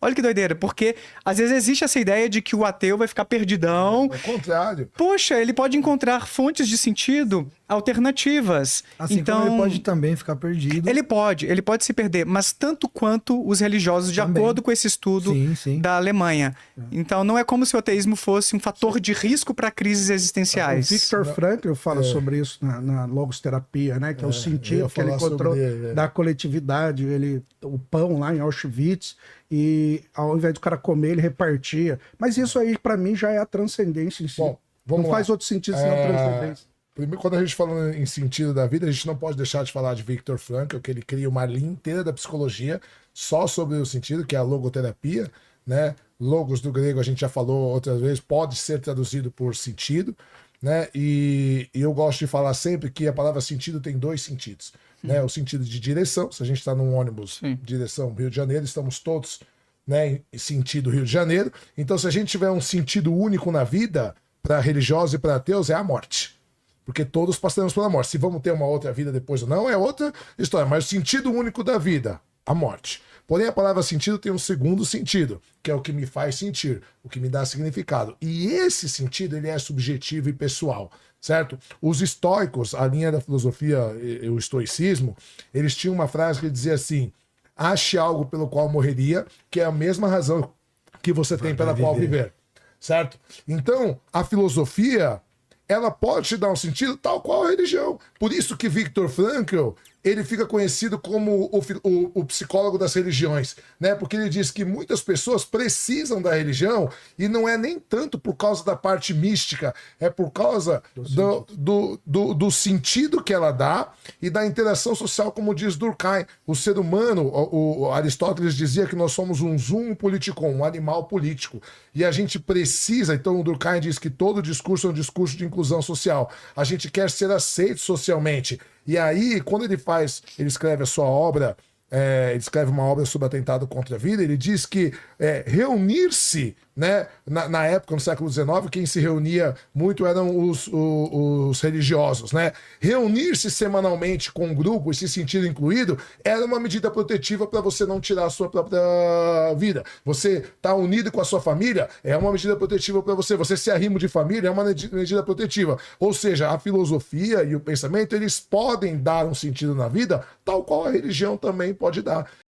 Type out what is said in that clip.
Olha que doideira, porque às vezes existe essa ideia de que o ateu vai ficar perdidão. Ao contrário. Poxa, ele pode encontrar fontes de sentido alternativas. Assim então, como ele pode também ficar perdido. ele pode se perder, mas tanto quanto os religiosos, de Também. acordo com esse estudo Sim, sim. da Alemanha. Então, não é como se o ateísmo fosse um fator de risco para crises O existenciais. Viktor Frankl fala sobre isso na logoterapia, né? Que é o eu sentido ia que ele falar sobre encontrou ele, da coletividade, o pão lá em Auschwitz, e ao invés do cara comer, ele repartia. Mas isso aí, para mim, já é a transcendência em si. Bom, vamos não lá. faz outro sentido senão transcendência. Primeiro, quando a gente fala em sentido da vida, a gente não pode deixar de falar de Viktor Frankl, que ele cria uma linha inteira da psicologia só sobre o sentido, que é a logoterapia, né? Logos do grego, a gente já falou outras vezes, pode ser traduzido por sentido, né? E eu gosto de falar sempre que a palavra sentido tem dois sentidos, né? O sentido de direção, se a gente está num ônibus direção Rio de Janeiro, estamos todos, né, em sentido Rio de Janeiro. Então, se a gente tiver um sentido único na vida, para religiosos e para ateus, é a morte. Porque todos passaremos pela morte. Se vamos ter uma outra vida depois ou não, é outra história. Mas o sentido único da vida, a morte. Porém, a palavra sentido tem um segundo sentido, que é o que me faz sentir, o que me dá significado. E esse sentido, ele é subjetivo e pessoal, certo? Os estoicos, a linha da filosofia, o estoicismo, eles tinham uma frase que dizia assim: ache algo pelo qual morreria, que é a mesma razão que você tem pela qual viver, certo? Então, a filosofia, ela pode te dar um sentido tal qual a religião. Por isso que Viktor Frankl, ele fica conhecido como o psicólogo das religiões, né? Porque ele diz que muitas pessoas precisam da religião e não é nem tanto por causa da parte mística, é por causa do sentido que ela dá e da interação social, como diz Durkheim. O ser humano, o Aristóteles dizia que nós somos um zoom politikon, um animal político. E a gente precisa, então o Durkheim diz que todo discurso é um discurso de inclusão social. A gente quer ser aceito socialmente. E aí, quando ele escreve a sua obra, ele escreve uma obra sobre atentado contra a vida, ele diz que reunir-se, né, na época, no século XIX, quem se reunia muito eram os religiosos, né? Reunir-se semanalmente com um grupo e se sentir incluído era uma medida protetiva para você não tirar a sua própria vida. Você tá unido com a sua família é uma medida protetiva para você. Você se arrima de família é uma medida protetiva. Ou seja, a filosofia e o pensamento, eles podem dar um sentido na vida, tal qual a religião também pode dar.